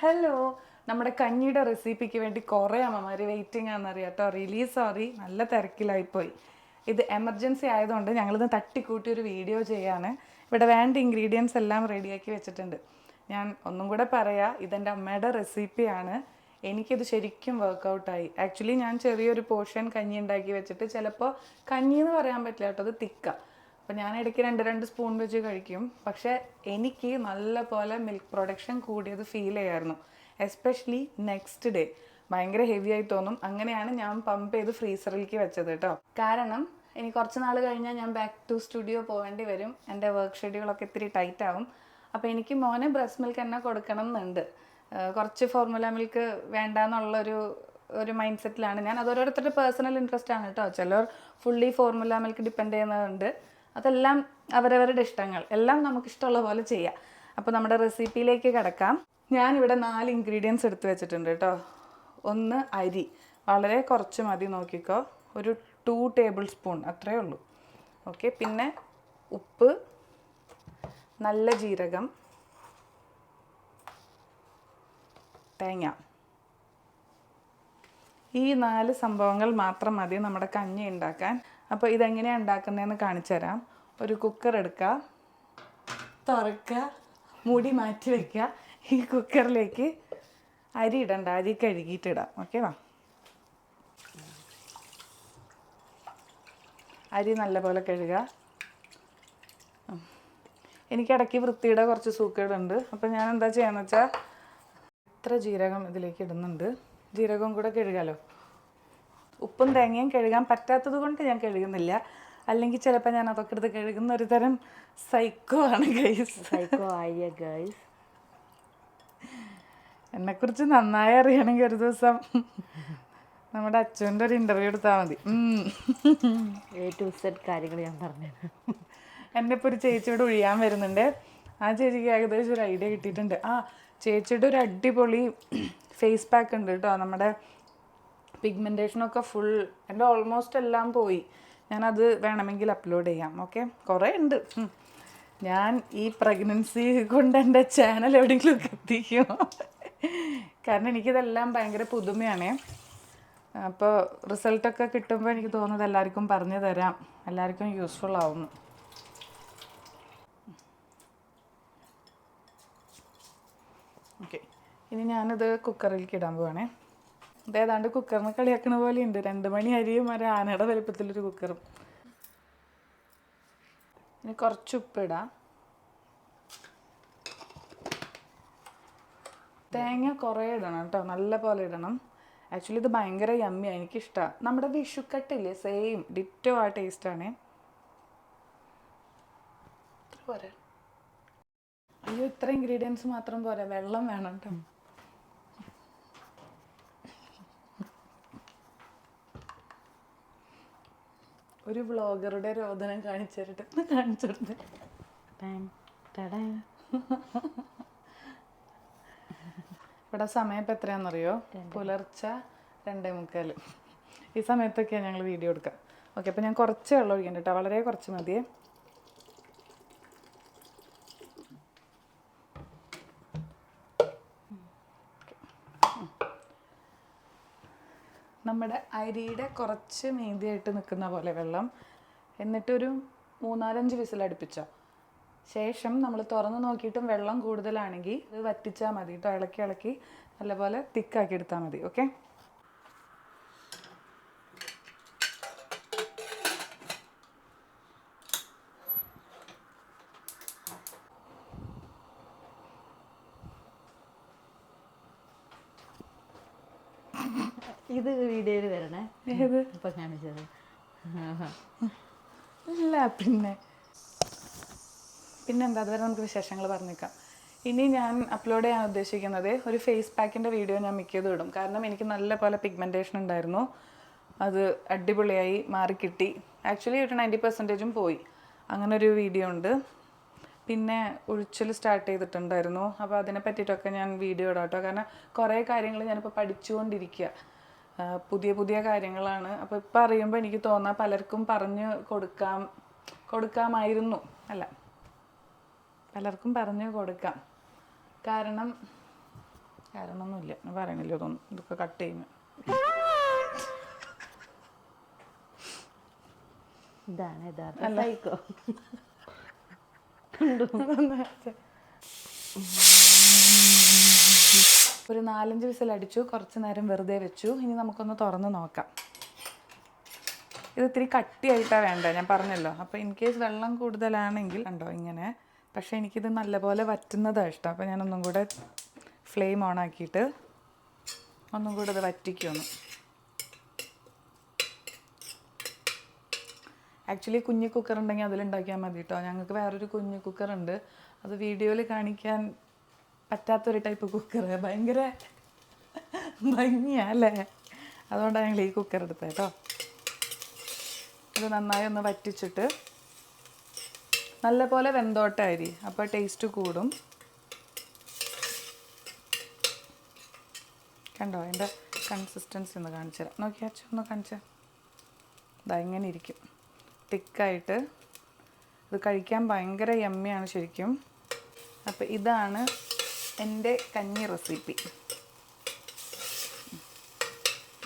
Hello, നമ്മുടെ കഞ്ഞിയുടെ റെസിപ്പിക്ക് വേണ്ടി കുറേ അമ്മമാർ വെയിറ്റിംഗ് ആണെന്നറിയാം കേട്ടോ. റിയലി സോറി, നല്ല തിരക്കിലായിപ്പോയി. ഇത് എമർജൻസി ആയതുകൊണ്ട് ഞങ്ങളിത് തട്ടിക്കൂട്ടി ഒരു വീഡിയോ ചെയ്യാണ്. ഇവിടെ വേണ്ട ഇൻഗ്രീഡിയൻസ് എല്ലാം റെഡിയാക്കി വെച്ചിട്ടുണ്ട്. ഞാൻ ഒന്നും കൂടെ പറയാം, ഇതെൻ്റെ അമ്മയുടെ റെസിപ്പിയാണ്. എനിക്കിത് ശരിക്കും വർക്കൗട്ടായി. ആക്ച്വലി ഞാൻ ചെറിയൊരു പോർഷൻ കഞ്ഞി ഉണ്ടാക്കി വെച്ചിട്ട് ചിലപ്പോൾ കഞ്ഞി എന്ന് പറയാൻ പറ്റില്ല കേട്ടോ, അത് തിക്ക. അപ്പോൾ ഞാൻ ഇടയ്ക്ക് രണ്ട് സ്പൂൺ വെച്ച് കഴിക്കും. പക്ഷേ എനിക്ക് നല്ല പോലെ മിൽക്ക് പ്രൊഡക്ഷൻ കൂടിയത് ഫീൽ ചെയ്യായിരുന്നു. എസ്പെഷ്യലി നെക്സ്റ്റ് ഡേ ഭയങ്കര ഹെവി ആയി തോന്നും. അങ്ങനെയാണ് ഞാൻ പമ്പ് ചെയ്ത് ഫ്രീസറിലേക്ക് വെച്ചത് കേട്ടോ. കാരണം ഇനി കുറച്ച് നാൾ കഴിഞ്ഞാൽ ഞാൻ ബാക്ക് ടു സ്റ്റുഡിയോ പോകേണ്ടി വരും. എൻ്റെ വർക്ക് ഷെഡ്യൂളൊക്കെ ഇത്തിരി ടൈറ്റ് ആവും. അപ്പോൾ എനിക്ക് മോനെ ബ്രസ്റ്റ് മിൽക്ക് തന്നെ കൊടുക്കണം എന്നുണ്ട്. കുറച്ച് ഫോർമുല മിൽക്ക് വേണ്ടാന്നുള്ളൊരു മൈൻഡ് സെറ്റിലാണ് ഞാൻ. അത് ഓരോരുത്തരുടെ പേഴ്സണൽ ഇൻട്രസ്റ്റ് ആണ് കേട്ടോ. ചിലർ ഫുള്ളി ഫോർമുല മിൽക്ക് ഡിപ്പെൻഡ് ചെയ്യുന്നതുണ്ട്. അതെല്ലാം അവരവരുടെ ഇഷ്ടങ്ങൾ, എല്ലാം നമുക്കിഷ്ടമുള്ള പോലെ ചെയ്യാം. അപ്പോൾ നമ്മുടെ റെസിപ്പിയിലേക്ക് കിടക്കാം. ഞാനിവിടെ 4 ഇൻഗ്രീഡിയൻസ് എടുത്ത് വെച്ചിട്ടുണ്ട് കേട്ടോ. ഒന്ന് അരി, വളരെ കുറച്ച് മതി, നോക്കിക്കോ. ഒരു 2 ടേബിൾ സ്പൂൺ അത്രയേ ഉള്ളൂ. ഓക്കെ. പിന്നെ ഉപ്പ്, നല്ല ജീരകം, തേങ്ങ. ഈ 4 സംഭവങ്ങൾ മാത്രം മതി നമ്മുടെ കഞ്ഞി ഉണ്ടാക്കാൻ. അപ്പോൾ ഇതെങ്ങനെയാണ് ഉണ്ടാക്കുന്നതെന്ന് കാണിച്ചു തരാം. ഒരു കുക്കർ എടുക്കുക, തുറക്കുക, മൂടി മാറ്റി വയ്ക്കുക. ഈ കുക്കറിലേക്ക് അരി ഇടണ്ട, അരി കഴുകിയിട്ടിടാം. ഓക്കെ, വാ. അരി നല്ലപോലെ കഴുകുക. എനിക്കിടയ്ക്ക് വൃത്തിയുടെ കുറച്ച് സൂക്കേടുണ്ട്. അപ്പോൾ ഞാൻ എന്താ ചെയ്യാന്ന് വെച്ചാൽ ഇത്ര ജീരകം ഇതിലേക്ക് ഇടുന്നുണ്ട്. ജീരകവും കൂടെ കഴുകാമല്ലോ. ഉപ്പും തേങ്ങയും കഴുകാൻ പറ്റാത്തത് കൊണ്ട് ഞാൻ കഴുകുന്നില്ല. അല്ലെങ്കിൽ ചിലപ്പോൾ ഞാൻ അതൊക്കെ എടുത്ത് കഴുകുന്ന ഒരു തരം സൈക്കോ ആണ് ഗൈസ്. Psycho Arya guys. എന്നെക്കുറിച്ച് നന്നായി അറിയണമെങ്കിൽ ഒരു ദിവസം നമ്മുടെ അച്ഛൻ്റെ ഒരു ഇൻ്റർവ്യൂ എടുത്താൽ മതി. A to Z കാര്യങ്ങൾ ഞാൻ പറഞ്ഞു. എൻ്റെ ഇപ്പോൾ ഒരു ചേച്ചിയോട് ഒഴിയാൻ വരുന്നുണ്ട്. ആ ചേച്ചിക്ക് ഏകദേശം ഒരു ഐഡിയ കിട്ടിയിട്ടുണ്ട്. ചേച്ചിയുടെ ഒരു അടിപൊളി ഫേസ് പാക്ക് ഉണ്ട് കേട്ടോ. നമ്മുടെ പിഗ്മെൻറ്റേഷനൊക്കെ ഫുൾ, എൻ്റെ ഓൾമോസ്റ്റ് എല്ലാം പോയി. ഞാനത് വേണമെങ്കിൽ അപ്ലോഡ് ചെയ്യാം. ഓക്കെ, കുറേ ഉണ്ട്. ഞാൻ ഈ പ്രഗ്നൻസി കൊണ്ട് എൻ്റെ ചാനൽ എവിടെയെങ്കിലും എത്തിക്കും. കാരണം എനിക്കിതെല്ലാം ഭയങ്കര പുതുമയാണേ. അപ്പോൾ റിസൾട്ടൊക്കെ കിട്ടുമ്പോൾ എനിക്ക് തോന്നുന്നത് എല്ലാവർക്കും പറഞ്ഞു തരാം, എല്ലാവർക്കും യൂസ്ഫുൾ ആവുന്നു. ഓക്കെ, ഇനി ഞാനിത് കുക്കറിലേക്ക് ഇടാൻ പോവാണേ. ഇതേതാണ്ട് കുക്കറിന് കളിയാക്കണ പോലെ ഉണ്ട്. 2 മണി അരിയും ഒരു ആനയുടെ വലുപ്പത്തിലൊരു കുക്കറും. ഇനി കുറച്ച് ഉപ്പിടാം. തേങ്ങ കുറേ ഇടണം കേട്ടോ, നല്ല പോലെ ഇടണം. ആക്ച്വലി ഇത് ഭയങ്കര യമ്മിയാണ്, എനിക്കിഷ്ടമാണ്. നമ്മുടെ വിഷുക്കട്ടില്ലേ, സെയിം ഡിറ്റോ ആ ടേസ്റ്റാണേ. പോരെ, അയ്യോ ഇത്ര ഇൻഗ്രീഡിയൻസ് മാത്രം പോരാ, വെള്ളം വേണം കേട്ടോ. ഒരു വ്ളോഗറുടെ രോദനം കാണിച്ചിട്ട് ഇവിടെ സമയം ഇപ്പം എത്രയാണെന്നറിയോ? പുലർച്ചെ 2:45. ഈ സമയത്തൊക്കെയാണ് ഞങ്ങൾ വീഡിയോ എടുക്കുക. ഓക്കെ, അപ്പോൾ ഞാൻ കുറച്ച് വെള്ളം ഒഴിക്കണ്ട കേട്ടോ, വളരെ കുറച്ച് മതിയേ. നമ്മുടെ അരിയുടെ കുറച്ച് മീതിയായിട്ട് നിൽക്കുന്ന പോലെ വെള്ളം. എന്നിട്ടൊരു 3-4 വിസിലടുപ്പിച്ചോ. ശേഷം നമ്മൾ തുറന്ന് നോക്കിയിട്ടും വെള്ളം കൂടുതലാണെങ്കിൽ ഇത് വറ്റിച്ചാൽ മതി കേട്ടോ. ഇളക്കി നല്ലപോലെ തിക്കാക്കി എടുത്താൽ മതി. ഓക്കെ, ഇത് വീഡിയോയിൽ വരണേ. ഏത് ഇപ്പം കാണിച്ചത് ഇല്ല. പിന്നെന്താ, അതുവരെ നമുക്ക് വിശേഷങ്ങൾ പറഞ്ഞേക്കാം. ഇനി ഞാൻ അപ്ലോഡ് ചെയ്യാൻ ഉദ്ദേശിക്കുന്നത് ഒരു ഫേസ് പാക്കിൻ്റെ വീഡിയോ ഞാൻ മിക്കതും ഇടും. കാരണം എനിക്ക് നല്ല പോലെ പിഗ്മെൻറ്റേഷൻ ഉണ്ടായിരുന്നു. അത് അടിപൊളിയായി മാറിക്കിട്ടി. ആക്ച്വലി ഒരു 90% പോയി. അങ്ങനെ ഒരു വീഡിയോ ഉണ്ട്. പിന്നെ ഉഴിച്ചിൽ സ്റ്റാർട്ട് ചെയ്തിട്ടുണ്ടായിരുന്നു. അപ്പോൾ അതിനെ പറ്റിയിട്ടൊക്കെ ഞാൻ വീഡിയോ ഇടാം കേട്ടോ. കാരണം കുറേ കാര്യങ്ങൾ ഞാനിപ്പോൾ പഠിച്ചുകൊണ്ടിരിക്കുക. പുതിയ കാര്യങ്ങളാണ്. അപ്പോൾ ഇപ്പം അറിയുമ്പോൾ എനിക്ക് തോന്നാം പലർക്കും പറഞ്ഞു കൊടുക്കാമായിരുന്നു. പലർക്കും പറഞ്ഞു കൊടുക്കാം. കാരണം കാരണമൊന്നുമില്ല, ഞാൻ പറയണില്ല തോന്നുന്നു, ഇതൊക്കെ കട്ട് ചെയ്യുന്നു. ഇതാണ് യഥാർത്ഥ സൈക്കോ. ഒരു 4-5 വിസിൽ അടിച്ചു, കുറച്ച് നേരം വെറുതെ വെച്ചു. ഇനി നമുക്കൊന്ന് തുറന്ന് നോക്കാം. ഇത് ഇത്തിരി കട്ടിയായിട്ടാണ് വേണ്ടത്, ഞാൻ പറഞ്ഞല്ലോ. അപ്പോൾ ഇൻ കേസ് വെള്ളം കൂടുതലാണെങ്കിൽ കണ്ടോ ഇങ്ങനെ. പക്ഷേ എനിക്കിത് നല്ലപോലെ വറ്റുന്നതാണ് ഇഷ്ടം. അപ്പോൾ ഞാനൊന്നും കൂടെ ഫ്ലെയിം ഓൺ ആക്കിയിട്ട് ഒന്നും കൂടെ ഇത് വറ്റിക്കുന്നു. ആക്ച്വലി കുഞ്ഞു കുക്കർ ഉണ്ടെങ്കിൽ അതിലുണ്ടാക്കിയാൽ മതി കേട്ടോ. ഞങ്ങൾക്ക് വേറൊരു കുഞ്ഞു കുക്കറുണ്ട്, അത് വീഡിയോയിൽ കാണിക്കാൻ പറ്റാത്തൊരു ടൈപ്പ് കുക്കർ. ഭയങ്കര ഭംഗിയാണ് അല്ലേ, അതുകൊണ്ടാണ് ഞങ്ങൾ ഈ കുക്കർ എടുത്തത് കേട്ടോ. ഇത് നന്നായി ഒന്ന് വറ്റിച്ചിട്ട് നല്ലപോലെ വെന്തോട്ടെ അരി, അപ്പോൾ ടേസ്റ്റ് കൂടും. കണ്ടോ അതിൻ്റെ കൺസിസ്റ്റൻസി ഒന്ന് കാണിച്ചു തരാം. നോക്കിയാച്ചോ, ഒന്ന് കാണിച്ചാൽ ഇതാ ഇങ്ങനെ ഇരിക്കും, തിക്കായിട്ട്. ഇത് കഴിക്കാൻ ഭയങ്കര യമ്മിയാണ് ശരിക്കും. അപ്പോൾ ഇതാണ് എൻ്റെ കഞ്ഞി റെസിപ്പി.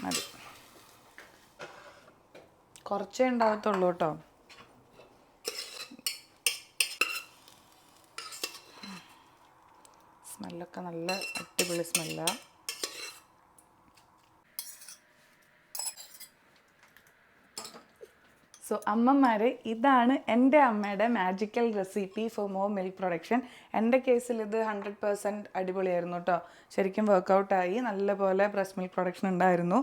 മതി, കുറച്ചേ ഉണ്ടാകത്തുള്ളൂ കേട്ടോ. സ്മെല്ലൊക്കെ നല്ല അടിപൊളി സ്മെല്ലാണ്. സോ അമ്മമാരെ, ഇതാണ് എൻ്റെ അമ്മയുടെ magical recipe for more milk production. എൻ്റെ കേസിൽ ഇത് 100% അടിപൊളിയായിരുന്നു കേട്ടോ. ശരിക്കും വർക്കൗട്ടായി, നല്ലപോലെ ബ്രസ്റ്റ് മിൽക്ക് പ്രൊഡക്ഷൻ ഉണ്ടായിരുന്നു.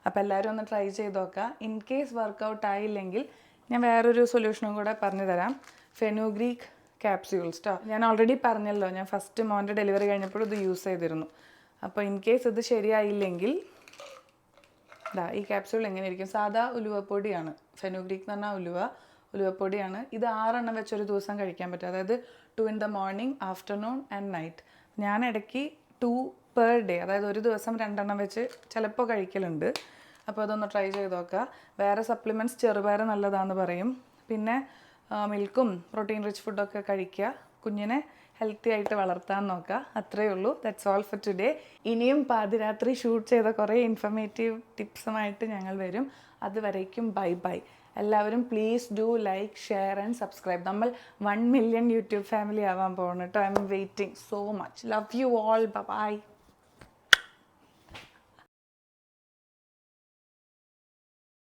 അപ്പോൾ എല്ലാവരും ഒന്ന് ട്രൈ ചെയ്ത് നോക്കുക. ഇൻ കേസ് വർക്കൗട്ട് ആയില്ലെങ്കിൽ ഞാൻ വേറൊരു സൊല്യൂഷനും കൂടെ പറഞ്ഞു തരാം. ഫെനുഗ്രീക്ക് ക്യാപ്സ്യൂൾസ് കേട്ടോ. ഞാൻ ഓൾറെഡി പറഞ്ഞല്ലോ, ഞാൻ ഫസ്റ്റ് മോൻ്റെ ഡെലിവറി കഴിഞ്ഞപ്പോൾ ഇത് യൂസ് ചെയ്തിരുന്നു. അപ്പോൾ ഇൻ കേസ് ഇത് ശരിയായില്ലെങ്കിൽ ഇതാ ഈ ക്യാപ്സ്യൂൾ എങ്ങനെ ഇരിക്കും. സാധാ ഉലുവപ്പൊടിയാണ്, ഫെനുഗ്രീക്ക് എന്ന് പറഞ്ഞാൽ ഉലുവപ്പൊടിയാണ്. ഇത് 6 എണ്ണം വെച്ചൊരു ദിവസം കഴിക്കാൻ പറ്റും. അതായത് 2 in the morning, afternoon and night. ഞാൻ ഇടയ്ക്ക് 2 per day, അതായത് ഒരു ദിവസം 2 എണ്ണം വെച്ച് ചിലപ്പോൾ കഴിക്കലുണ്ട്. അപ്പോൾ അതൊന്ന് ട്രൈ ചെയ്ത് നോക്കുക. വേറെ സപ്ലിമെൻറ്റ്സ് ചെറുപയർ നല്ലതാണെന്ന് പറയും. പിന്നെ മിൽക്കും പ്രോട്ടീൻ റിച്ച് ഫുഡൊക്കെ കഴിക്കുക. കുഞ്ഞിനെ ഹെൽത്തി ആയിട്ട് വളർത്താൻ നോക്കുക. അത്രയേ ഉള്ളൂ. That's all for today. ഇനിയും പാതിരാത്രി ഷൂട്ട് ചെയ്ത കുറേ ഇൻഫർമേറ്റീവ് ടിപ്സുമായിട്ട് ഞങ്ങൾ വരും. അതുവരേക്കും ബൈ ബൈ. എല്ലാവരും please do like, share and subscribe. നമ്മൾ 1 million യൂട്യൂബ് ഫാമിലി ആവാൻ പോകണം കേട്ടോ. I'm waiting so much. Love you all. By.